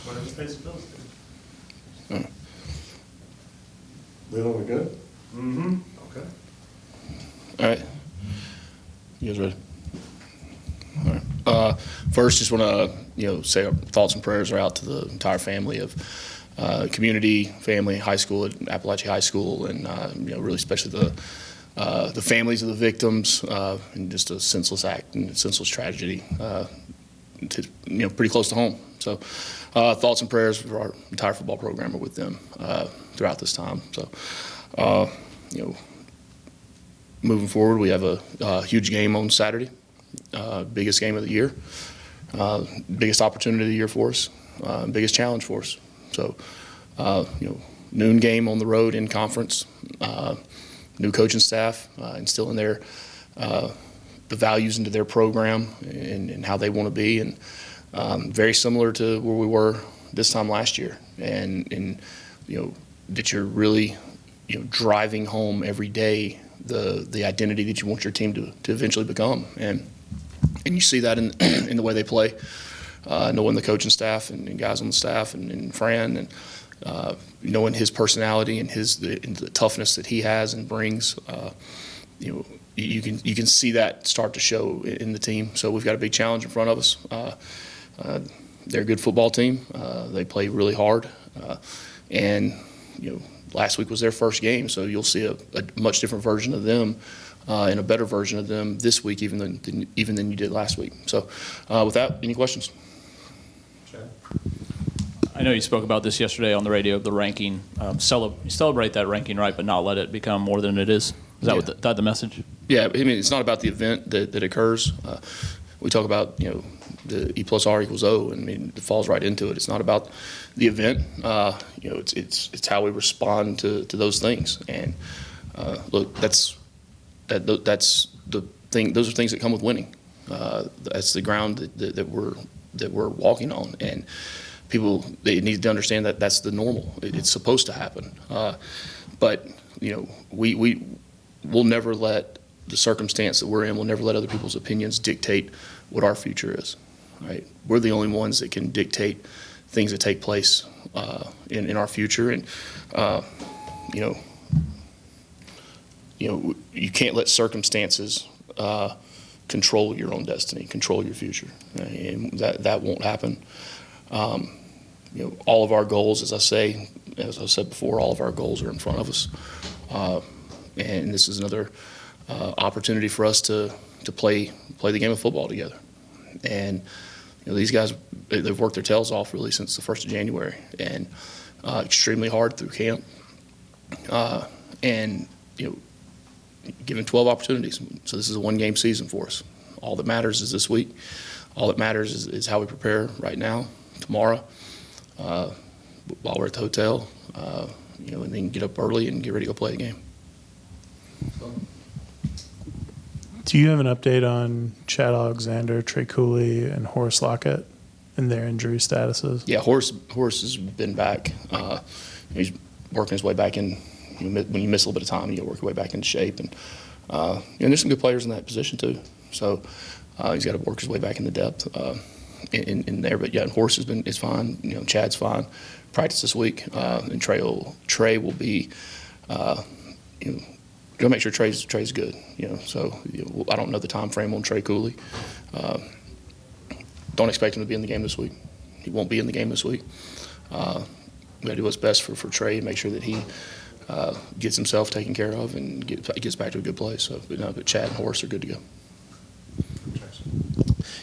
Whatever pays the bills, dude. Leland, we good? Mm-hmm. Okay. All right. You guys ready? All right. First, just want to say our thoughts and prayers are out to the entire family of community, family, high school at Appalachia High School, and really especially the families of the victims, and just a senseless act and senseless tragedy. Pretty close to home. So, thoughts and prayers for our entire football program are with them throughout this time. So, moving forward, we have a huge game on Saturday, biggest game of the year, biggest opportunity of the year for us, biggest challenge for us. So, noon game on the road in conference, new coaching staff, instilling the values into their program and how they want to be, and very similar to where we were this time last year, and that you're really driving home every day the identity that you want your team to eventually become, and you see that in the way they play, knowing the coaching staff and guys on the staff and Fran, and knowing his personality and the toughness that he has and brings. You can see that start to show in the team. So we've got a big challenge in front of us. They're a good football team. They play really hard, and last week was their first game, so you'll see a much different version of them and a better version of them this week, even than you did last week. So, with that, any questions? Chad? I know you spoke about this yesterday on the radio, the ranking. Celebrate that ranking, right, but not let it become more than it is. Is that that the message? Yeah, I mean, it's not about the event that occurs. We talk about, the E+R = O, and I mean, it falls right into it. It's not about the event. It's how we respond to those things. And look, that's the thing. Those are things that come with winning. That's the ground that we're walking on, and people, they need to understand that that's the normal. It's supposed to happen. But we'll never let the circumstance that we're in, we'll never let other people's opinions dictate what our future is. Right? We're the only ones that can dictate things that take place in our future, and you can't let circumstances control your own destiny, control your future, and that won't happen. All of our goals, as I said before, all of our goals are in front of us, and this is another opportunity for us to play the game of football together. And these guys, they've worked their tails off really since the 1st of January, and extremely hard through camp, and given 12 opportunities. So this is a one-game season for us. All that matters is this week. All that matters is how we prepare right now, tomorrow, while we're at the hotel, and then get up early and get ready to go play the game. Do you have an update on Chad Alexander, Trey Cooley, and Horace Lockett and their injury statuses? Yeah, Horace has been back. He's working his way back in. When you miss a little bit of time, you work your way back into shape. And there's some good players in that position too. So he's got to work his way back into depth in there. But yeah, Horace is fine. Chad's fine. Practice this week, and Trey will be. Go make sure Trey's good. So I don't know the time frame on Trey Cooley. Don't expect him to be in the game this week. He won't be in the game this week. We got to do what's best for Trey and make sure that he gets himself taken care of and gets back to a good place. So, but Chad and Horace are good to go.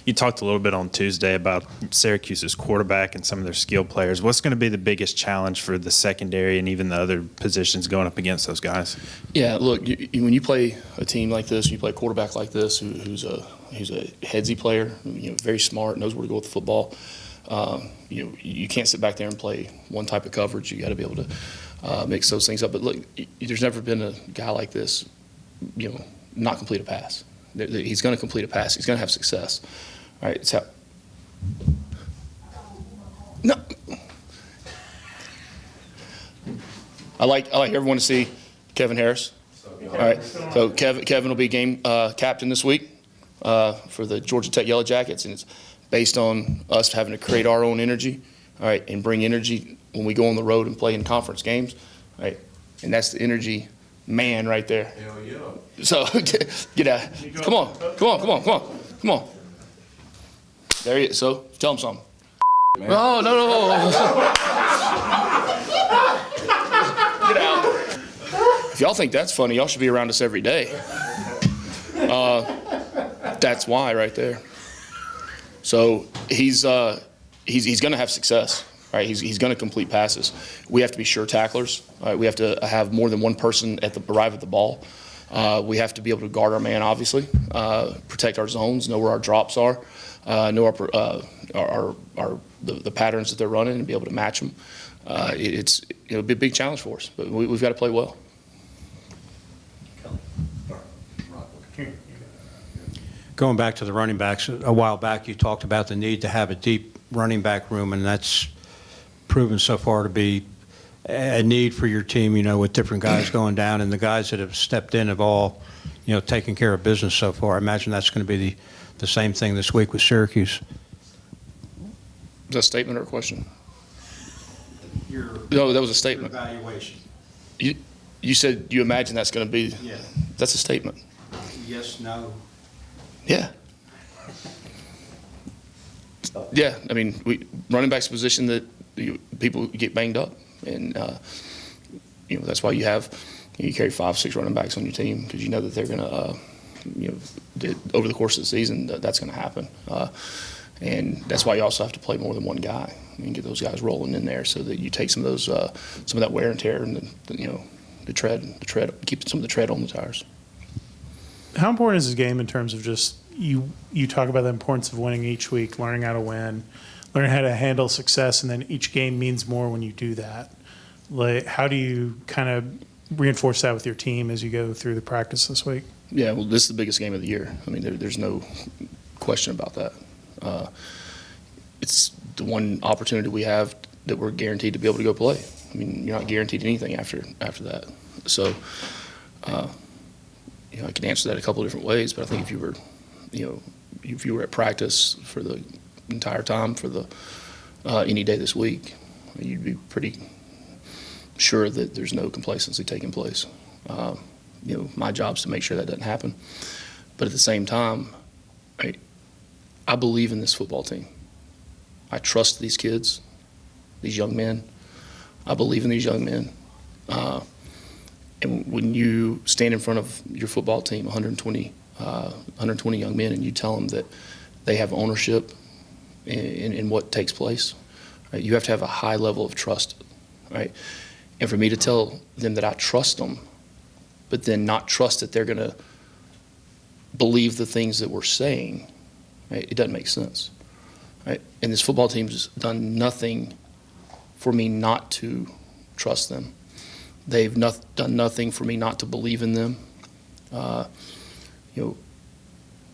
You talked a little bit on Tuesday about Syracuse's quarterback and some of their skilled players. What's going to be the biggest challenge for the secondary and even the other positions going up against those guys? Yeah, look, when you play a team like this, you play a quarterback like this who's a headsy player, very smart, knows where to go with the football. You can't sit back there and play one type of coverage. You got to be able to mix those things up. But look, there's never been a guy like this, not complete a pass. He's going to complete a pass. He's going to have success. All right, so no. I like everyone to see Kevin Harris. All right, so Kevin will be game captain this week for the Georgia Tech Yellow Jackets, and it's based on us having to create our own energy, all right, and bring energy when we go on the road and play in conference games, right? And that's the energy man right there. Hell yeah. So get out. Come on. There he is. So tell him something. Oh, no. Get out. If y'all think that's funny, y'all should be around us every day. That's why right there. So he's going to have success. Right, he's going to complete passes. We have to be sure tacklers. Right, we have to have more than one person arrive at the ball. We have to be able to guard our man, obviously, protect our zones, know where our drops are, know the patterns that they're running, and be able to match them. It's a big challenge for us, but we've got to play well. Going back to the running backs, a while back you talked about the need to have a deep running back room, and that's proven so far to be a need for your team, with different guys going down, and the guys that have stepped in have all, taken care of business so far. I imagine that's going to be the same thing this week with Syracuse. Is that a statement or a question? No, that was a statement. Evaluation. You said you imagine that's going to be. Yeah. That's a statement. Yes, no. Yeah. Yeah, I mean, running back's a position that people get banged up, and that's why you carry 5, 6 running backs on your team, because you know that they're going to, over the course of the season, that's going to happen, and that's why you also have to play more than one guy and get those guys rolling in there, so that you take some of that wear and tear and the tread, keep some of the tread on the tires. How important is this game in terms of just you talk about the importance of winning each week, learning how to win, learning how to handle success, and then each game means more when you do that. Like, how do you kind of reinforce that with your team as you go through the practice this week? Yeah, well, this is the biggest game of the year. I mean, there's no question about that. It's the one opportunity we have that we're guaranteed to be able to go play. I mean, you're not guaranteed anything after that. So, I can answer that a couple of different ways, but I think if you were at practice for the entire time for the any day this week, you'd be pretty sure that there's no complacency taking place. My job's to make sure that doesn't happen. But at the same time, I believe in this football team. I trust these kids, these young men. I believe in these young men. And when you stand in front of your football team, 120 young men, and you tell them that they have ownership in what takes place, right? You have to have a high level of trust, right? And for me to tell them that I trust them, but then not trust that they're going to believe the things that we're saying, right? It doesn't make sense, right? And this football team's done nothing for me not to trust them. They've done nothing for me not to believe in them.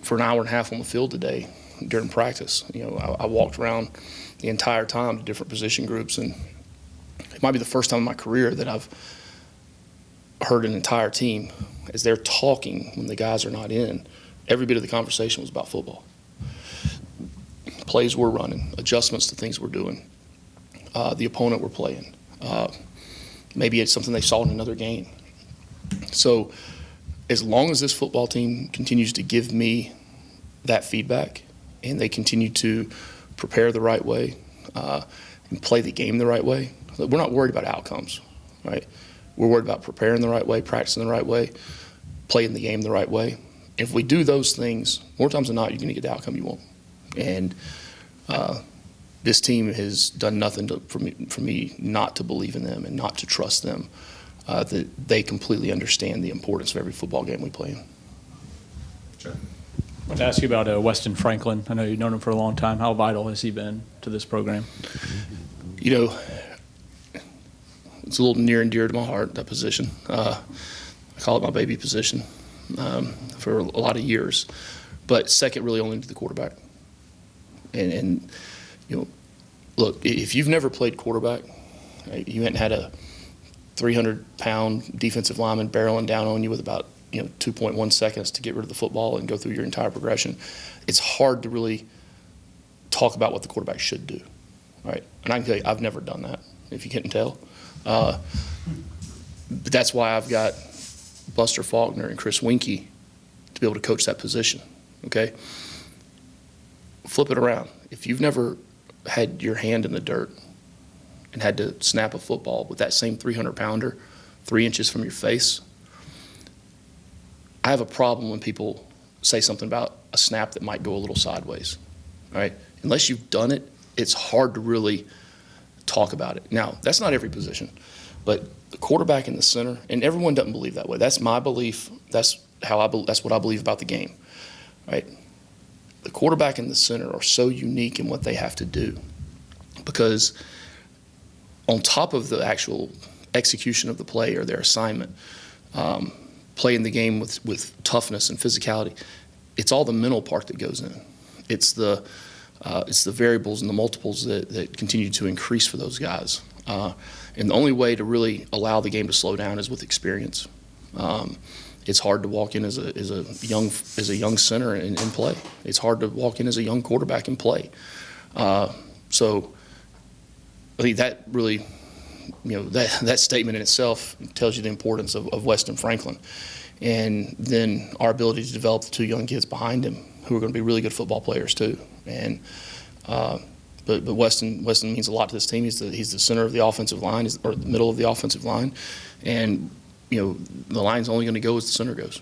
For an hour and a half on the field today during practice, I walked around the entire time to different position groups, and it might be the first time in my career that I've heard an entire team, as they're talking when the guys are not in, every bit of the conversation was about football. Plays we're running, adjustments to things we're doing, the opponent we're playing. Maybe it's something they saw in another game. So as long as this football team continues to give me that feedback and they continue to prepare the right way and play the game the right way, we're not worried about outcomes, right? We're worried about preparing the right way, practicing the right way, playing the game the right way. If we do those things, more times than not, you're going to get the outcome you want. And this team has done nothing for me not to believe in them and not to trust them, that they completely understand the importance of every football game we play in. Sure. I want to ask you about Weston Franklin. I know you've known him for a long time. How vital has he been to this program? It's a little near and dear to my heart, that position. I call it my baby position for a lot of years. But second really only to the quarterback. And look, if you've never played quarterback, right, you hadn't had a 300-pound defensive lineman barreling down on you with about 2.1 seconds to get rid of the football and go through your entire progression, it's hard to really talk about what the quarterback should do, All right, and I can tell you, I've never done that, if you couldn't tell. But that's why I've got Buster Faulkner and Chris Winkie to be able to coach that position, okay? Flip it around. If you've never had your hand in the dirt and had to snap a football with that same 300-pounder 3 inches from your face, I have a problem when people say something about a snap that might go a little sideways, all right? Unless you've done it, it's hard to really talk about it. Now, that's not every position, but the quarterback in the center, and everyone doesn't believe that way. That's my belief. That's what I believe about the game, right? The quarterback and the center are so unique in what they have to do because on top of the actual execution of the play or their assignment, playing the game with toughness and physicality, it's all the mental part that goes in. It's the variables and the multiples that continue to increase for those guys. And the only way to really allow the game to slow down is with experience. It's hard to walk in as a young center and play. It's hard to walk in as a young quarterback and play. So I think that really, that statement in itself tells you the importance of Weston Franklin, and then our ability to develop the two young kids behind him who are going to be really good football players too. And but Weston means a lot to this team. He's the center of the offensive line, or the middle of the offensive line, and the line's only going to go as the center goes.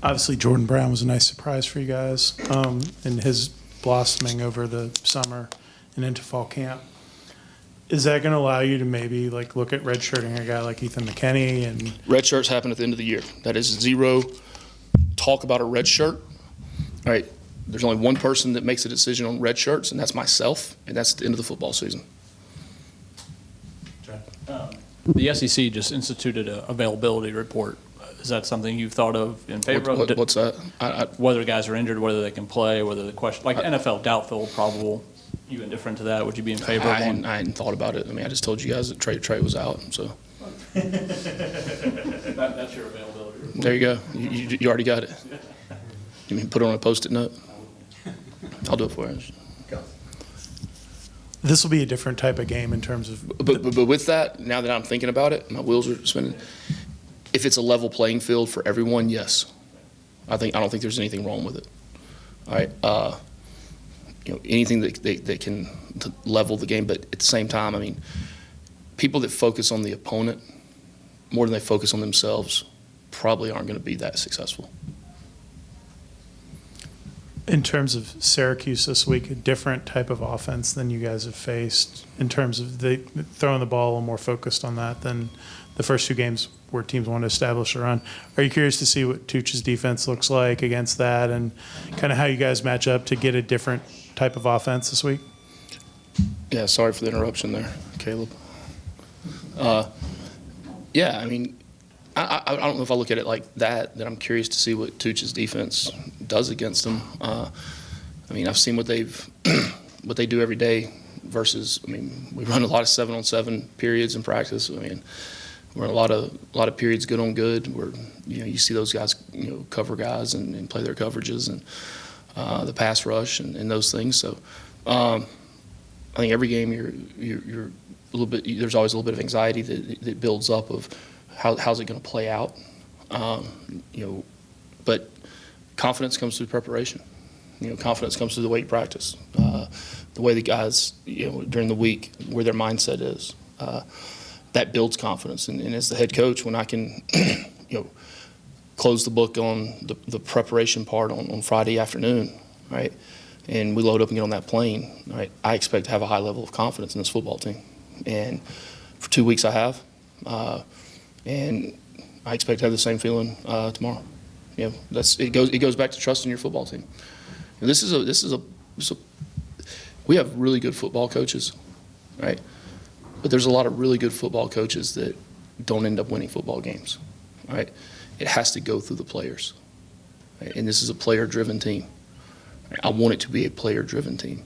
Obviously, Jordan Brown was a nice surprise for you guys, and his blossoming over the summer and into fall camp. Is that going to allow you to maybe look at redshirting a guy like Ethan McKinney? And red shirts happen at the end of the year. That is zero talk about a red shirt. All right, there's only one person that makes a decision on red shirts, and that's myself, and that's at the end of the football season. The SEC just instituted an availability report. Is that something you've thought of in favor of? What's that? Whether guys are injured, whether they can play, whether the question, like NFL doubtful, probable. You indifferent to that? Would you be in favor of one? I hadn't thought about it. I mean, I just told you guys that Trey was out, so. That's your availability report. There you go. You already got it. You mean put it on a Post-it note? I'll do it for you. this will be a different type of game in terms of. But with that, now that I'm thinking about it, my wheels are spinning. If it's a level playing field for everyone, yes. I don't think there's anything wrong with it. All right. Anything that can level the game, but at the same time, I mean, people that focus on the opponent more than they focus on themselves probably aren't going to be that successful. In terms of Syracuse this week, a different type of offense than you guys have faced in terms of throwing the ball a little more focused on that than the first two games where teams want to establish a run. Are you curious to see what Tuch's defense looks like against that and kind of how you guys match up to get a different type of offense this week? Yeah, sorry for the interruption there, Caleb. Yeah, I mean, I don't know if I look at it like that I'm curious to see what Tuch's defense does against them. I mean, I've seen what they do every day versus, I mean, we run a lot of 7-on-7 periods in practice. I mean, we run a lot of periods good on good where, you see those guys, cover guys and play their coverages and the pass rush and those things. So I think every game you're a little bit, there's always a little bit of anxiety that builds up of how's it going to play out. But confidence comes through preparation. Confidence comes through the way you practice, the way the guys, during the week, where their mindset is. That builds confidence. And as the head coach, when I can, close the book on the preparation part on Friday afternoon, right, and we load up and get on that plane, right, I expect to have a high level of confidence in this football team. And for 2 weeks I have, and I expect to have the same feeling tomorrow. It goes back to trusting your football team. We have really good football coaches, right? But there's a lot of really good football coaches that don't end up winning football games, right? It has to go through the players, right? And this is a player-driven team. I want it to be a player-driven team.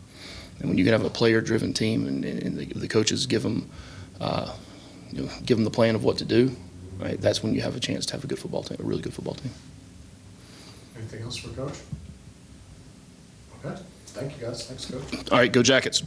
And when you can have a player-driven team and the coaches give them the plan of what to do, right? That's when you have a chance to have a good football team, a really good football team. Anything else for Coach? Okay. Thank you, guys. Thanks, Coach. All right, go Jackets.